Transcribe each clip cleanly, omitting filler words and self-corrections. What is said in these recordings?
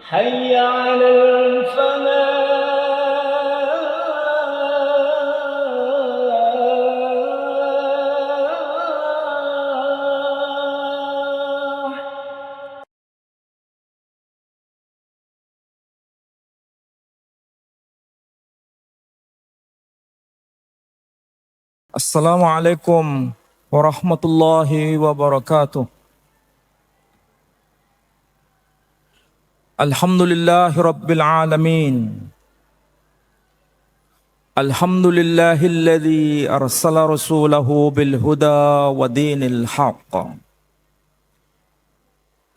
حي على الفلاح. Assalamualaikum warahmatullahi wabarakatuh. Alhamdulillahi rabbil alamin. Alhamdulillahilladzi arsala rasulahu bil huda wa dinil haqq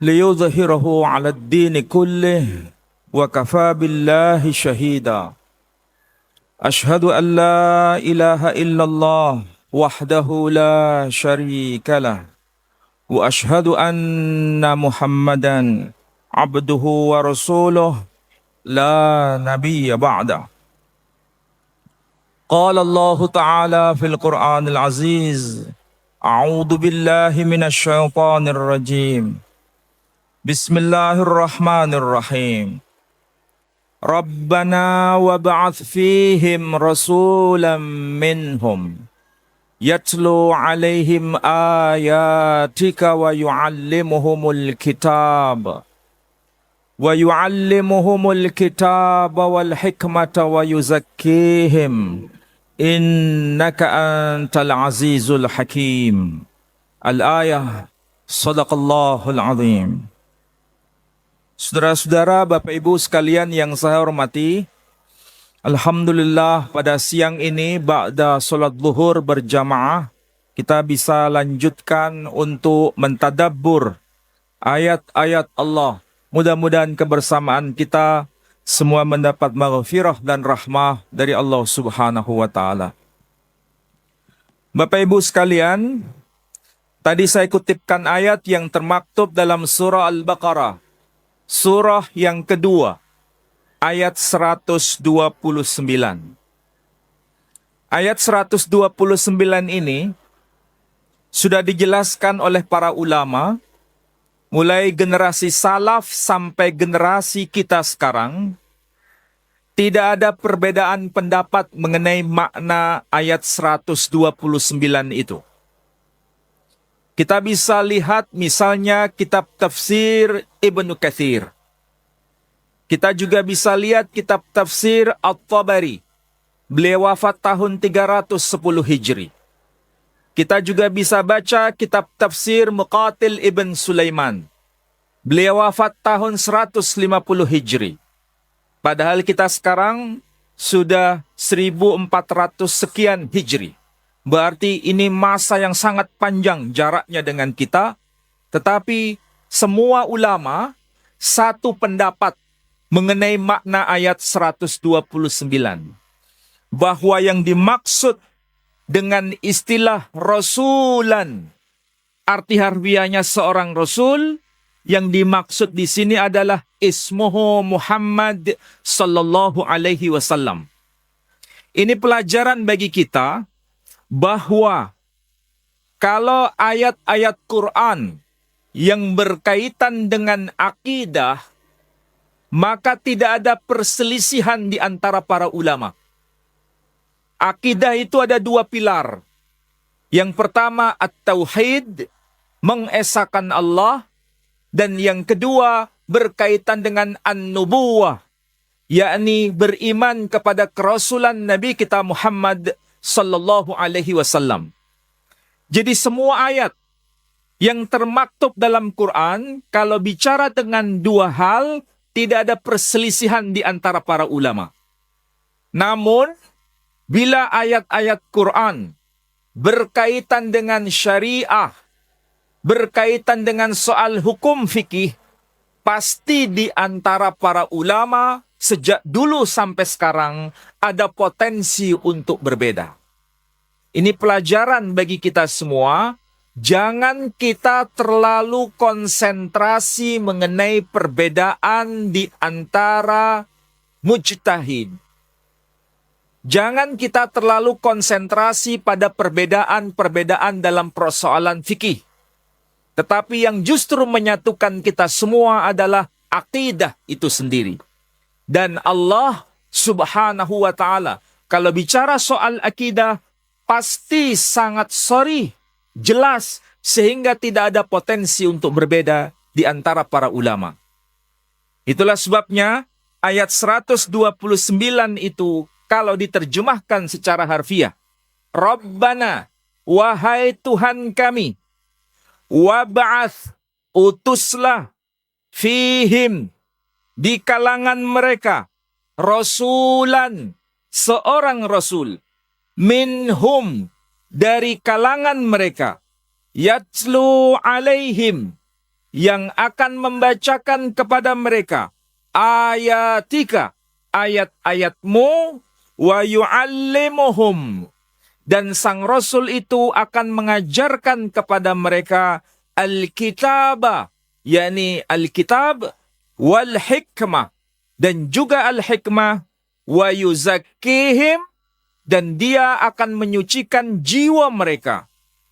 liyudhhirahu 'alad dini kullih wa kafa billahi shahida. Ashhadu an la ilaha illallah wahdahu la syarika lah wa ashhadu anna Muhammadan abduhu wa rasuluh la nabiyya ba'da. Qala Allah Ta'ala fil Qur'anil Aziz, a'udzu billahi minasy syaithanir rajim. Bismillahirrahmanirrahim. Rabbana wab'ats fihim rasulan minhum yatlu 'alaihim ayatika wa yu'allimuhumul kitaba wal hikmata wa yuzakkihim innaka antal azizul hakim. Al-ayah. Sadaqallahul azim. Saudara-saudara, Bapak Ibu sekalian yang saya hormati, alhamdulillah pada siang ini ba'da salat zuhur berjamaah kita bisa lanjutkan untuk mentadabbur ayat-ayat Allah. Mudah-mudahan kebersamaan kita semua mendapat maghfirah dan rahmah dari Allah Subhanahu wa taala. Bapak Ibu sekalian, tadi saya kutipkan ayat yang termaktub dalam surah Al-Baqarah, surah yang kedua, ayat 129. Ayat 129 ini sudah dijelaskan oleh para ulama, mulai generasi salaf sampai generasi kita sekarang, tidak ada perbedaan pendapat mengenai makna ayat 129 itu. Kita bisa lihat misalnya kitab tafsir Ibnu Katsir. Kita juga bisa lihat kitab tafsir At-Tabari. Beliau wafat tahun 310 Hijri. Kita juga bisa baca kitab tafsir Muqatil Ibn Sulaiman. Beliau wafat tahun 150 Hijri. Padahal kita sekarang sudah 1400 sekian Hijri. Berarti ini masa yang sangat panjang jaraknya dengan kita. Tetapi semua ulama satu pendapat mengenai makna ayat 129. Bahwa yang dimaksud dengan istilah rasulan, arti harfiahnya seorang rasul, yang dimaksud di sini adalah ismuhu Muhammad sallallahu alaihi wasallam. Ini pelajaran bagi kita bahwa kalau ayat-ayat Quran yang berkaitan dengan akidah, maka tidak ada perselisihan di antara para ulama. Akidah itu ada dua pilar. Yang pertama at-tauhid, mengesahkan Allah, dan yang kedua berkaitan dengan an-nubuwah, yakni beriman kepada kerasulan Nabi kita Muhammad sallallahu alaihi wasallam. Jadi semua ayat yang termaktub dalam Quran, kalau bicara dengan dua hal, tidak ada perselisihan di antara para ulama. Namun, bila ayat-ayat Quran berkaitan dengan syariah, berkaitan dengan soal hukum fikih, pasti di antara para ulama sejak dulu sampai sekarang ada potensi untuk berbeda. Ini pelajaran bagi kita semua. Jangan kita terlalu konsentrasi mengenai perbedaan di antara mujtahid. Jangan kita terlalu konsentrasi pada perbedaan-perbedaan dalam persoalan fikih. Tetapi yang justru menyatukan kita semua adalah akidah itu sendiri. Dan Allah Subhanahu wa ta'ala kalau bicara soal akidah pasti sangat sorry, jelas, sehingga tidak ada potensi untuk berbeda di antara para ulama. Itulah sebabnya ayat 129 itu kalau diterjemahkan secara harfiah, Rabbana, wahai Tuhan kami, wab'ath, utuslah, fihim, di kalangan mereka, rasulan, seorang rasul, minhum, dari kalangan mereka, yatlu alaihim, yang akan membacakan kepada mereka, ayatika, ayat-ayatmu, wa yu'allimuhum, dan sang rasul itu akan mengajarkan kepada mereka al-kitaba, yakni al-kitab, wal hikmah, dan juga al-hikmah, wa yuzakkihim, dan dia akan menyucikan jiwa mereka.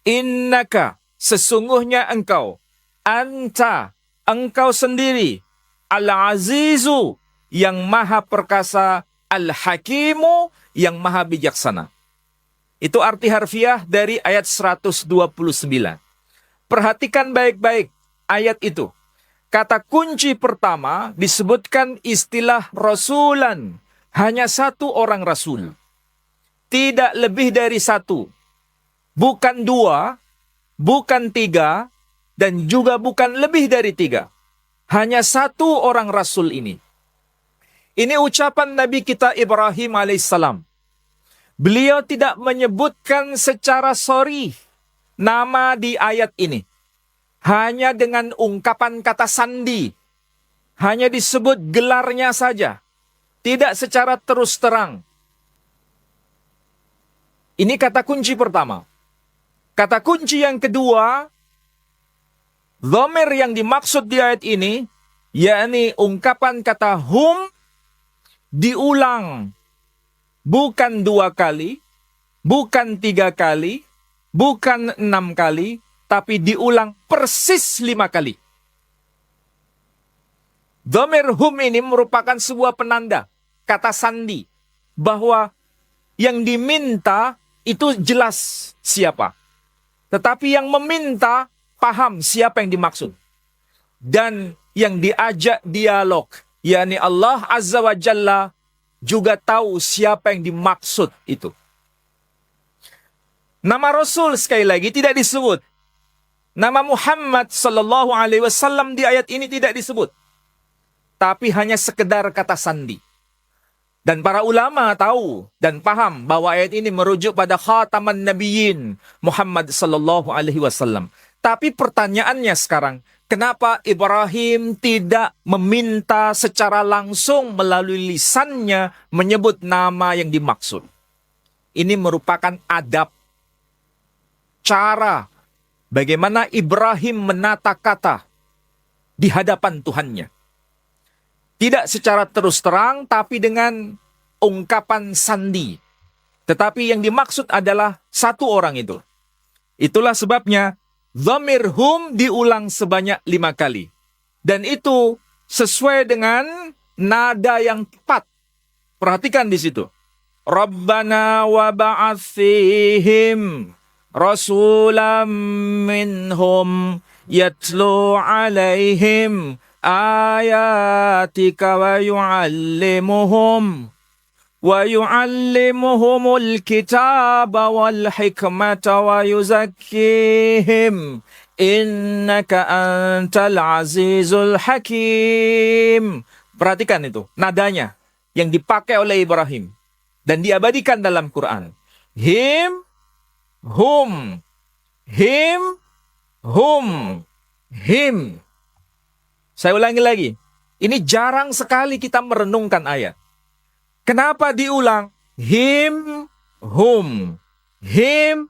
Innaka, sesungguhnya engkau, anta, engkau sendiri, al-azizu, yang maha perkasa, al-hakimu, yang maha bijaksana. Itu arti harfiah dari ayat 129. Perhatikan baik-baik ayat itu. Kata kunci pertama disebutkan istilah rasulan. Hanya satu orang rasul. Tidak lebih dari satu. Bukan dua, bukan tiga, dan juga bukan lebih dari tiga. Hanya satu orang rasul ini. Ini ucapan Nabi kita Ibrahim alaihissalam. Beliau tidak menyebutkan secara sorry nama di ayat ini. Hanya dengan ungkapan kata sandi. Hanya disebut gelarnya saja. Tidak secara terus terang. Ini kata kunci pertama. Kata kunci yang kedua, dhamir yang dimaksud di ayat ini, yakni ungkapan kata hum, diulang. Bukan 2 kali, bukan 3 kali, bukan 6 kali, tapi diulang persis 5 kali. Dhamir hum ini merupakan sebuah penanda, kata sandi, bahwa yang diminta itu jelas siapa. Tetapi yang meminta paham siapa yang dimaksud. Dan yang diajak dialog, yakni Allah Azza wa Jalla, juga tahu siapa yang dimaksud itu. Nama Rasul sekali lagi tidak disebut. Nama Muhammad sallallahu alaihi wasallam di ayat ini tidak disebut. Tapi hanya sekedar kata sandi. Dan para ulama tahu dan paham bahwa ayat ini merujuk pada khataman nabiyyin Muhammad sallallahu alaihi wasallam. Tapi pertanyaannya sekarang, kenapa Ibrahim tidak meminta secara langsung melalui lisannya menyebut nama yang dimaksud? Ini merupakan adab, cara bagaimana Ibrahim menata kata di hadapan Tuhannya. Tidak secara terus terang, tapi dengan ungkapan sandi. Tetapi yang dimaksud adalah satu orang itu. Itulah sebabnya dhamir hum diulang sebanyak 5 kali. Dan itu sesuai dengan nada yang tepat. Perhatikan di situ. Rabbana wa ba'ath fihim rasulam minhum yatlu alaihim ayatika wa yu'allimuhumul kitaba wal hikmata wa yuzakkihim innaka antal azizul hakim. Perhatikan itu nadanya yang dipakai oleh Ibrahim dan diabadikan dalam Quran. Him, hum, him, hum, him. Saya ulangi lagi. Ini jarang sekali kita merenungkan ayat. Kenapa diulang? Him, hum, him,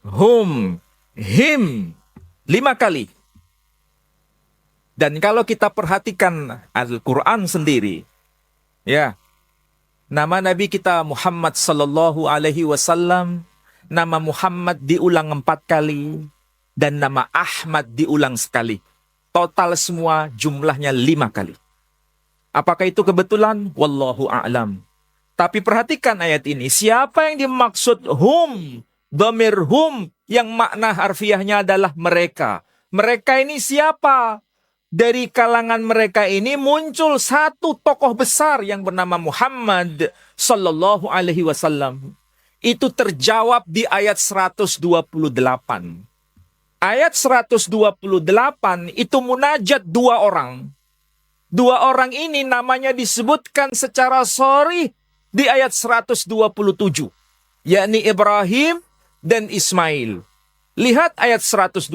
hum, him. 5 kali. Dan kalau kita perhatikan Al-Quran sendiri, ya, nama Nabi kita Muhammad sallallahu alaihi wasallam, nama Muhammad diulang 4 kali, dan nama Ahmad diulang sekali. Total semua jumlahnya 5 kali. Apakah itu kebetulan? Wallahu a'lam. Tapi perhatikan ayat ini. Siapa yang dimaksud hum? Dhamir hum yang makna harfiahnya adalah mereka. Mereka ini siapa? Dari kalangan mereka ini muncul satu tokoh besar yang bernama Muhammad sallallahu alaihi wasallam. Itu terjawab di ayat 128. Ayat 128 itu munajat dua orang. Dua orang ini namanya disebutkan secara sharih di ayat 127, yakni Ibrahim dan Ismail. Lihat ayat 127.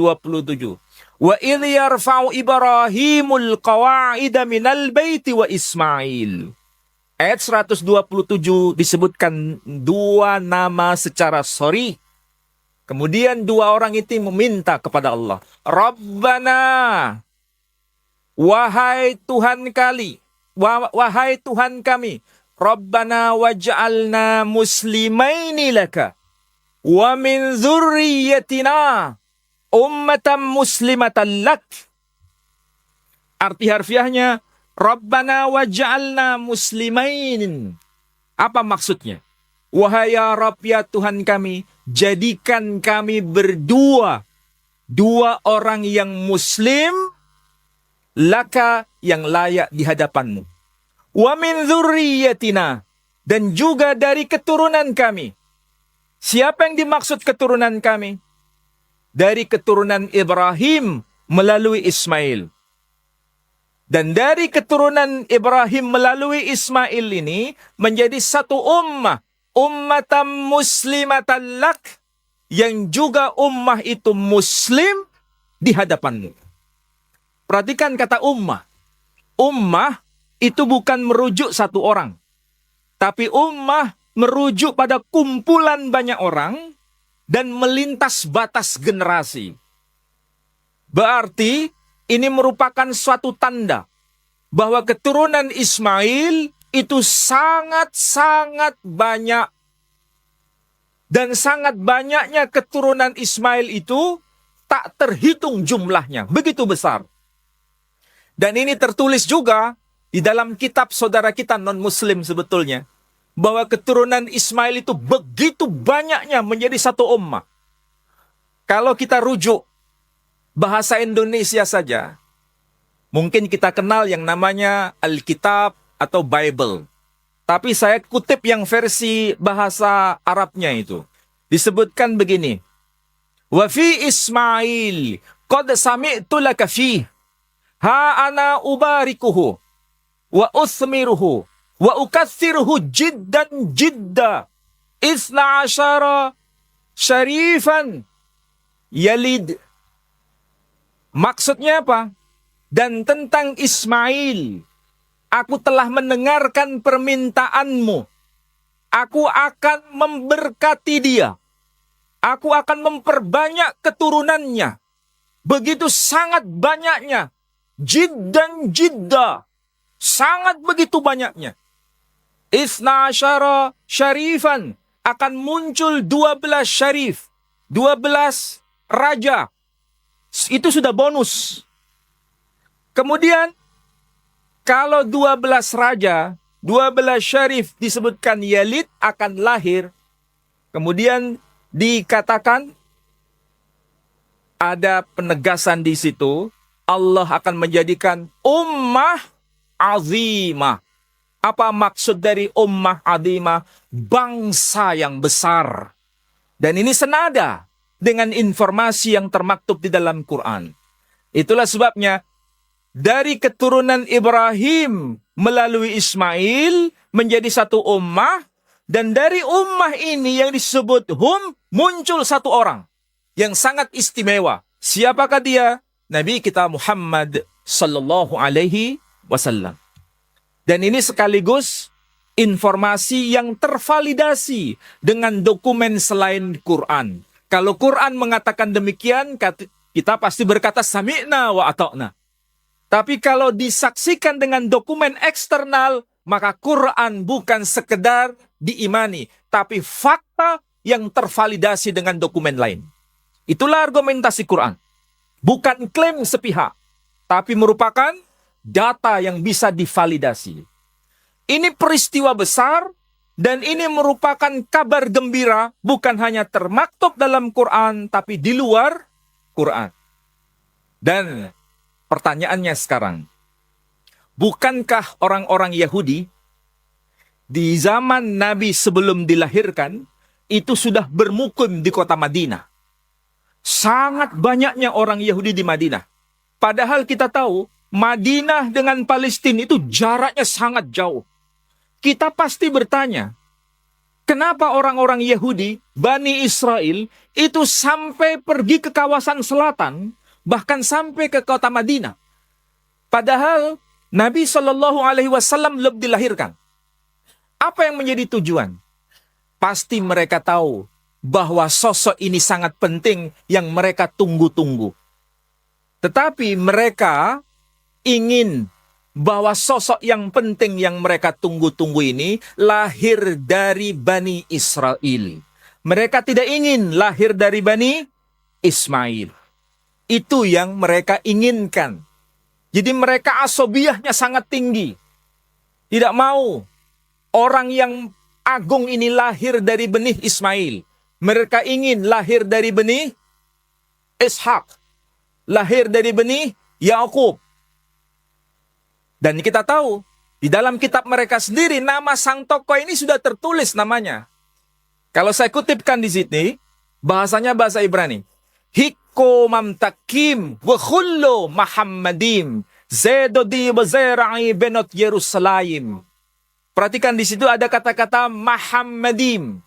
Wa idh yarfa'u Ibrahimul qawa'ida minal baiti wa Ismail. Ayat 127 disebutkan dua nama secara sharih. Kemudian dua orang itu meminta kepada Allah, Rabbana, wahai Tuhan kami, Rabbana waj'alna muslimaini laka wa min dzurriyyatina ummatan muslimatan lak. Arti harfiahnya, Rabbana waj'alna muslimain. Apa maksudnya? Wahai ya Rabb, ya Tuhan kami, jadikan kami berdua, dua orang yang muslim, laka yang layak di hadapanmu. Wa min dzurriyyatina, dan juga dari keturunan kami. Siapa yang dimaksud keturunan kami? Dari keturunan Ibrahim melalui Ismail. Dan dari keturunan Ibrahim melalui Ismail ini menjadi satu ummah, ummatan muslimatan lak, yang juga ummah itu muslim di hadapanmu. Perhatikan kata ummah. Ummah itu bukan merujuk satu orang, tapi ummah merujuk pada kumpulan banyak orang dan melintas batas generasi. Berarti ini merupakan suatu tanda bahwa keturunan Ismail itu sangat-sangat banyak. Dan sangat banyaknya keturunan Ismail itu tak terhitung jumlahnya. Begitu besar. Dan ini tertulis juga di dalam kitab saudara kita non-muslim sebetulnya, bahwa keturunan Ismail itu begitu banyaknya menjadi satu ummah. Kalau kita rujuk bahasa Indonesia saja, mungkin kita kenal yang namanya Alkitab atau Bible. Tapi saya kutip yang versi bahasa Arabnya itu. Disebutkan begini. Wa fi Ismail qad sami'tu laka fih. Ha ana ubarikuhu wa uthmiruhu wa ukatsiruhu jiddan jidda. Isna asyara syarifan yalid. Maksudnya apa? Dan tentang Ismail, aku telah mendengarkan permintaanmu. Aku akan memberkati dia. Aku akan memperbanyak keturunannya. Begitu sangat banyaknya. Jiddan jidda. Sangat begitu banyaknya. Isna asyara syarifan. Akan muncul 12 syarif. 12 raja. Itu sudah bonus. Kemudian, kalau 12 raja, 12 syarif disebutkan Yalid akan lahir. Kemudian dikatakan ada penegasan di situ. Allah akan menjadikan ummah azimah. Apa maksud dari ummah azimah? Bangsa yang besar. Dan ini senada dengan informasi yang termaktub di dalam Quran. Itulah sebabnya dari keturunan Ibrahim melalui Ismail menjadi satu ummah, dan dari ummah ini yang disebut muncul satu orang yang sangat istimewa. Siapakah dia? Nabi kita Muhammad sallallahu alaihi wasallam. Dan ini sekaligus informasi yang tervalidasi dengan dokumen selain Quran. Kalau Quran mengatakan demikian, kita pasti berkata sami'na wa ata'na. Tapi kalau disaksikan dengan dokumen eksternal, maka Quran bukan sekedar diimani, tapi fakta yang tervalidasi dengan dokumen lain. Itulah argumentasi Quran. Bukan klaim sepihak, tapi merupakan data yang bisa divalidasi. Ini peristiwa besar dan ini merupakan kabar gembira bukan hanya termaktub dalam Quran tapi di luar Quran. Dan pertanyaannya sekarang, bukankah orang-orang Yahudi di zaman Nabi sebelum dilahirkan itu sudah bermukim di kota Madinah? Sangat banyaknya orang Yahudi di Madinah. Padahal kita tahu Madinah dengan Palestina itu jaraknya sangat jauh. Kita pasti bertanya, kenapa orang-orang Yahudi, Bani Israel, itu sampai pergi ke kawasan selatan, bahkan sampai ke kota Madinah? Padahal Nabi SAW belum dilahirkan. Apa yang menjadi tujuan? Pasti mereka tahu bahwa sosok ini sangat penting yang mereka tunggu-tunggu. Tetapi mereka ingin bahwa sosok yang penting yang mereka tunggu-tunggu ini lahir dari Bani Israel. Mereka tidak ingin lahir dari Bani Ismail. Itu yang mereka inginkan. Jadi mereka asobiyahnya sangat tinggi. Tidak mau orang yang agung ini lahir dari benih Ismail. Mereka ingin lahir dari benih Ishak. Lahir dari benih Yakub. Dan kita tahu, di dalam kitab mereka sendiri, nama sang tokoh ini sudah tertulis namanya. Kalau saya kutipkan di sini, bahasanya bahasa Ibrani. Hikko mamtakim wa khullo Muhammadim zedodi wa zera'i benot Yerusalem. Perhatikan di situ ada kata-kata Muhammadim.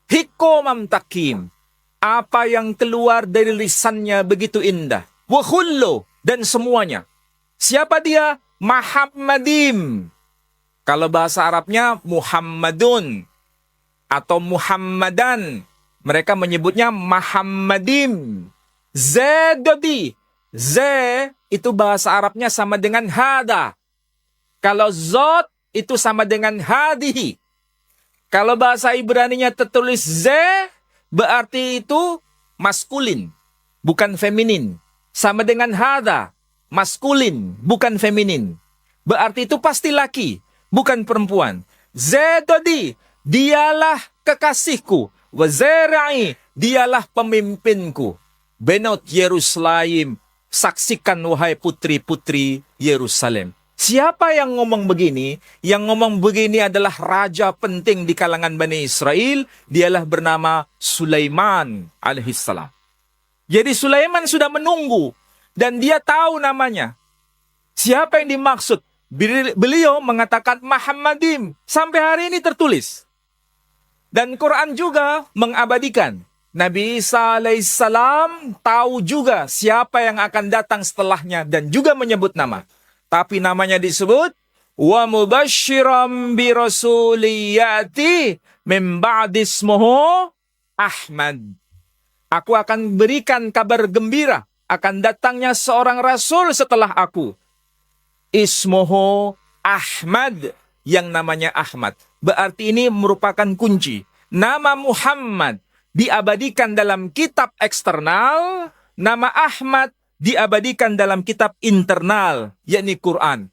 Hikko mamtakim. Apa yang keluar dari lisannya begitu indah. Wa khullo, dan semuanya. Siapa dia? Muhammadim. Kalau bahasa Arabnya Muhammadun atau Muhammadan. Mereka menyebutnya Muhammadim. Zedodi. Z itu bahasa Arabnya sama dengan hada. Kalau zot itu sama dengan hadihi. Kalau bahasa Ibraninya tertulis Z, berarti itu maskulin, bukan feminin. Sama dengan hada. Maskulin, bukan feminin. Berarti itu pasti laki, bukan perempuan. Zedodi, dialah kekasihku. Wazera'i, dialah pemimpinku. Benot Yerusalem, saksikan wahai putri-putri Yerusalem. Siapa yang ngomong begini? Yang ngomong begini adalah raja penting di kalangan Bani Israel. Dialah bernama Sulaiman alaihissalam. Jadi Sulaiman sudah menunggu. Dan dia tahu namanya. Siapa yang dimaksud? Beliau mengatakan Muhammadim. Sampai hari ini tertulis. Dan Quran juga mengabadikan. Nabi Isa alaihissalam tahu juga siapa yang akan datang setelahnya. Dan juga menyebut nama. Tapi namanya disebut. Wa mubashiram bi rasuliyati min ba'dismuhu Ahmad. Aku akan berikan kabar gembira. Akan datangnya seorang rasul setelah aku. Ismuhu Ahmad. Yang namanya Ahmad. Berarti ini merupakan kunci. Nama Muhammad diabadikan dalam kitab eksternal. Nama Ahmad diabadikan dalam kitab internal. Yakni Quran.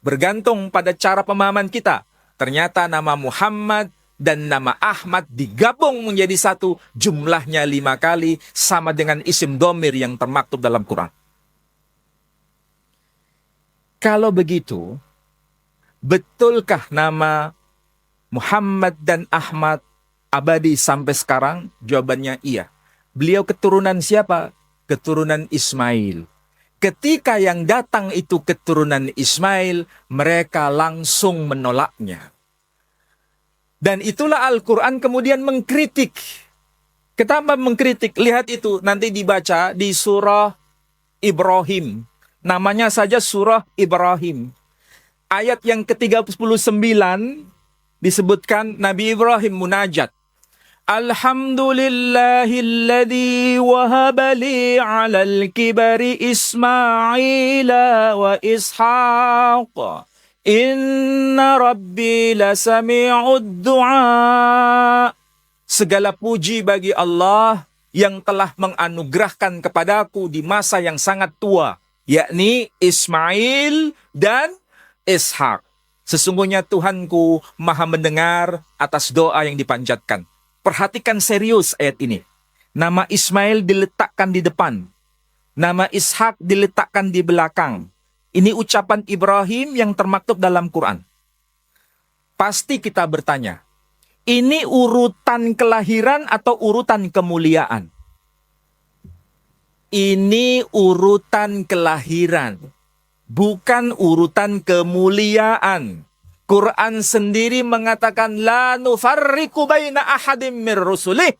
Bergantung pada cara pemahaman kita. Ternyata nama Muhammad dan nama Ahmad digabung menjadi satu, jumlahnya 5 kali, sama dengan isim domir yang termaktub dalam Quran. Kalau begitu, betulkah nama Muhammad dan Ahmad abadi sampai sekarang? Jawabannya iya. Beliau keturunan siapa? Keturunan Ismail. Ketika yang datang itu keturunan Ismail, mereka langsung menolaknya. Dan itulah Al-Quran kemudian mengkritik. Kenapa mengkritik? Lihat itu, nanti dibaca di surah Ibrahim. Namanya saja surah Ibrahim. Ayat yang ke-39 disebutkan Nabi Ibrahim munajat. Alhamdulillahilladzi wahaba li 'alal kibari Ismaila wa Ishaq. Inna Rabbi lasami'ud du'a. Segala puji bagi Allah yang telah menganugerahkan kepadaku di masa yang sangat tua yakni Ismail dan Ishak. Sesungguhnya Tuhanku maha mendengar atas doa yang dipanjatkan. Perhatikan serius ayat ini. Nama Ismail diletakkan di depan. Nama Ishak diletakkan di belakang. Ini ucapan Ibrahim yang termaktub dalam Quran. Pasti kita bertanya, ini urutan kelahiran atau urutan kemuliaan? Ini urutan kelahiran, bukan urutan kemuliaan. Quran sendiri mengatakan la nufarriqu baina ahadim mir rusulih.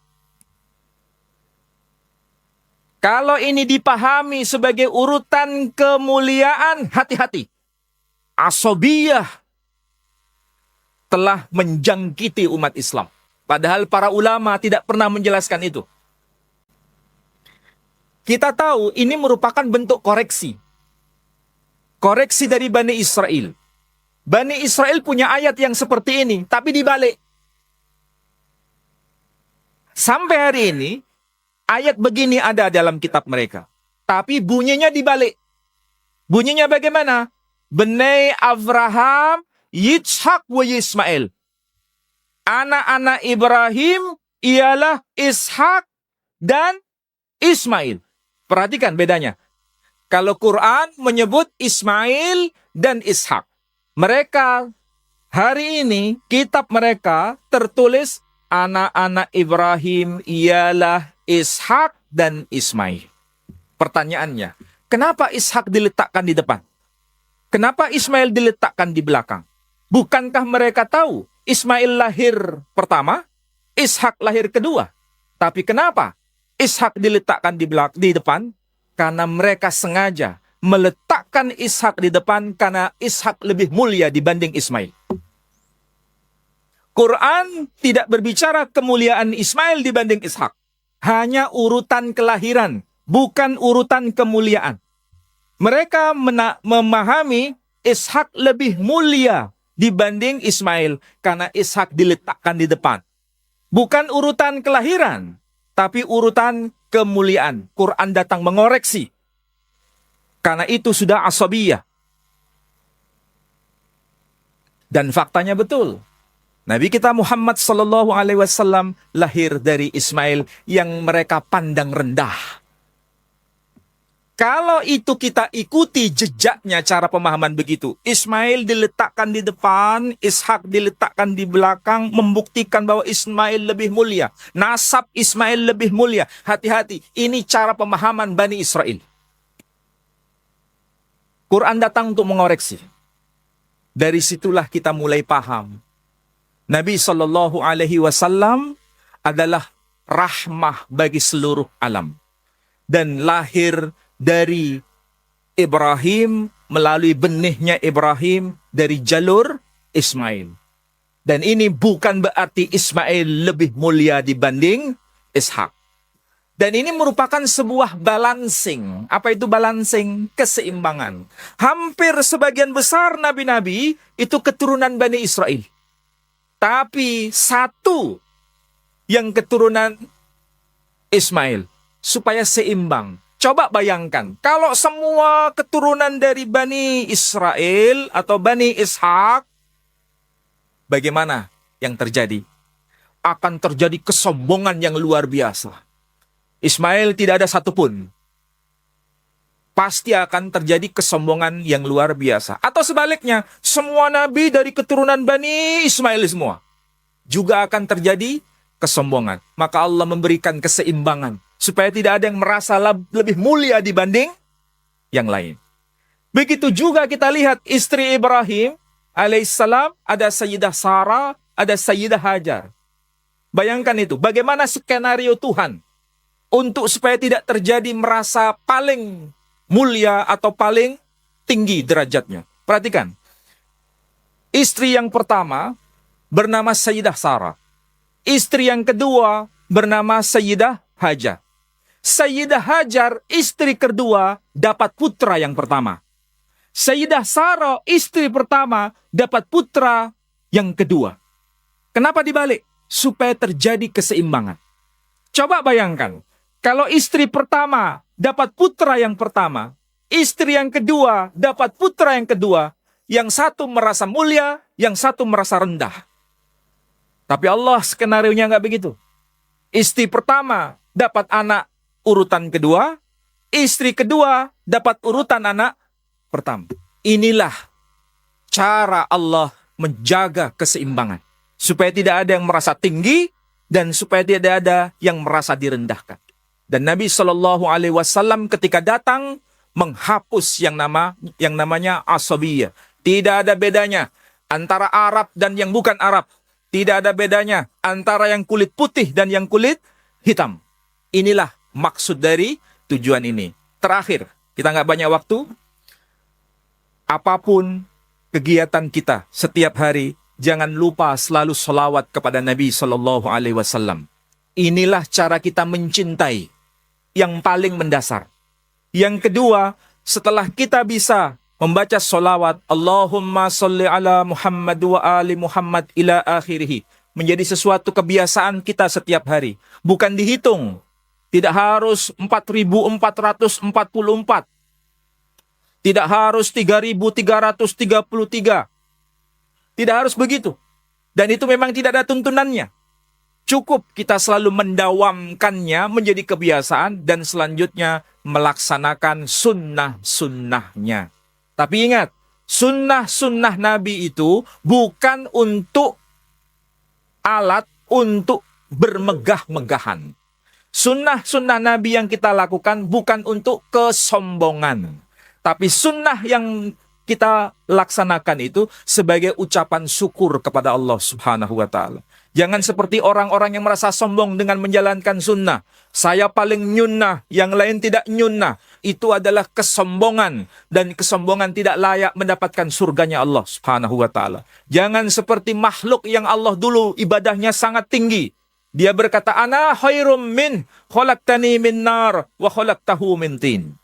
Kalau ini dipahami sebagai urutan kemuliaan, hati-hati. Asobiyah telah menjangkiti umat Islam. Padahal para ulama tidak pernah menjelaskan itu. Kita tahu ini merupakan bentuk koreksi. Koreksi dari Bani Israel. Bani Israel punya ayat yang seperti ini, tapi dibalik. Sampai hari ini, ayat begini ada dalam kitab mereka. Tapi bunyinya dibalik. Bunyinya bagaimana? Bani Abraham, Yitzhak wa Ismail. Anak-anak Ibrahim ialah Ishak dan Ismail. Perhatikan bedanya. Kalau Quran menyebut Ismail dan Ishak. Mereka, hari ini, kitab mereka tertulis anak-anak Ibrahim ialah Ishak dan Ismail. Pertanyaannya, kenapa Ishak diletakkan di depan? Kenapa Ismail diletakkan di belakang? Bukankah mereka tahu Ismail lahir pertama, Ishak lahir kedua? Tapi kenapa Ishak diletakkan di depan? Karena mereka sengaja meletakkan Ishak di depan karena Ishak lebih mulia dibanding Ismail. Quran tidak berbicara kemuliaan Ismail dibanding Ishak. Hanya urutan kelahiran, bukan urutan kemuliaan. Mereka memahami Ishak lebih mulia dibanding Ismail karena Ishak diletakkan di depan. Bukan urutan kelahiran, tapi urutan kemuliaan. Quran datang mengoreksi. Karena itu sudah asabiyah. Dan faktanya betul. Nabi kita Muhammad SAW lahir dari Ismail yang mereka pandang rendah. Kalau itu kita ikuti jejaknya cara pemahaman begitu. Ismail diletakkan di depan, Ishak diletakkan di belakang, membuktikan bahwa Ismail lebih mulia. Nasab Ismail lebih mulia. Hati-hati, ini cara pemahaman Bani Israel. Quran datang untuk mengoreksi. Dari situlah kita mulai paham. Nabi SAW adalah rahmah bagi seluruh alam. Dan lahir dari Ibrahim, melalui benihnya Ibrahim, dari jalur Ismail. Dan ini bukan berarti Ismail lebih mulia dibanding Ishak. Dan ini merupakan sebuah balancing. Apa itu balancing? Keseimbangan. Hampir sebagian besar nabi-nabi itu keturunan Bani Israel. Tapi satu yang keturunan Ismail. Supaya seimbang. Coba bayangkan, kalau semua keturunan dari Bani Israel atau Bani Ishak, bagaimana yang terjadi? Akan terjadi kesombongan yang luar biasa. Ismail tidak ada satupun. Pasti akan terjadi kesombongan yang luar biasa. Atau sebaliknya, semua nabi dari keturunan Bani Ismail semua. Juga akan terjadi kesombongan. Maka Allah memberikan keseimbangan. Supaya tidak ada yang merasa lebih mulia dibanding yang lain. Begitu juga kita lihat istri Ibrahim alaihissalam, ada Sayyidah Sarah, ada Sayyidah Hajar. Bayangkan itu, bagaimana skenario Tuhan untuk supaya tidak terjadi merasa paling mulia atau paling tinggi derajatnya. Perhatikan, istri yang pertama bernama Sayyidah Sarah. Istri yang kedua bernama Sayyidah Hajar. Sayyidah Hajar, istri kedua, dapat putra yang pertama. Sayyidah Sarah, istri pertama, dapat putra yang kedua. Kenapa dibalik? Supaya terjadi keseimbangan. Coba bayangkan, kalau istri pertama dapat putra yang pertama, Istri yang kedua dapat putra yang kedua. Yang satu merasa mulia, yang satu merasa rendah. Tapi Allah skenarionya nggak begitu. Istri pertama dapat anak urutan kedua, istri kedua dapat urutan anak pertama. Inilah cara Allah menjaga keseimbangan. Supaya tidak ada yang merasa tinggi dan supaya tidak ada yang merasa direndahkan. Dan Nabi SAW ketika datang menghapus yang namanya asabiyah. Tidak ada bedanya antara Arab dan yang bukan Arab. Tidak ada bedanya antara yang kulit putih dan yang kulit hitam. Inilah maksud dari tujuan ini. Terakhir, kita nggak banyak waktu. Apapun kegiatan kita setiap hari, jangan lupa selalu sholawat kepada Nabi SAW. Inilah cara kita mencintai yang paling mendasar. Yang kedua, setelah kita bisa membaca sholawat, Allahumma sholli ala Muhammad wa ali Muhammad ila akhirih, menjadi sesuatu kebiasaan kita setiap hari. Bukan dihitung. Tidak harus 4.444. Tidak harus 3.333. Tidak harus begitu. Dan itu memang tidak ada tuntunannya. Cukup kita selalu mendawamkannya menjadi kebiasaan dan selanjutnya melaksanakan sunnah-sunnahnya. Tapi ingat, sunnah-sunnah Nabi itu bukan untuk alat untuk bermegah-megahan. Sunnah-sunnah Nabi yang kita lakukan bukan untuk kesombongan. Tapi sunnah yang kita laksanakan itu sebagai ucapan syukur kepada Allah Subhanahu wa Ta'ala. Jangan seperti orang-orang yang merasa sombong dengan menjalankan sunnah. Saya paling nyunnah, yang lain tidak nyunnah. Itu adalah kesombongan. Dan kesombongan tidak layak mendapatkan surganya Allah Subhanahu wa Ta'ala. Jangan seperti makhluk yang Allah dulu ibadahnya sangat tinggi. Dia berkata, ana khairum min, khalaqtani min nar, wa khalaqtahu min tin.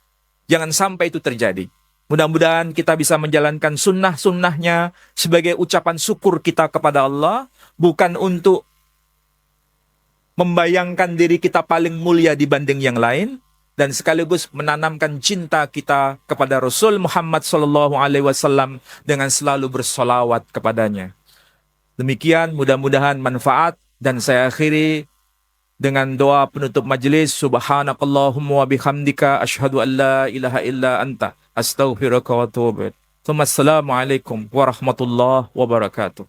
Jangan sampai itu terjadi. Mudah-mudahan kita bisa menjalankan sunnah-sunnahnya sebagai ucapan syukur kita kepada Allah. Bukan untuk membayangkan diri kita paling mulia dibanding yang lain. Dan sekaligus menanamkan cinta kita kepada Rasul Muhammad SAW dengan selalu bersolawat kepadanya. Demikian, mudah-mudahan manfaat. Dan saya akhiri dengan doa penutup majelis. Subhanakallahumma wa bihamdika asyhadu an la ilaha illa anta astaghfiruka wa atubu ilaik. Assalamualaikum warahmatullahi wabarakatuh.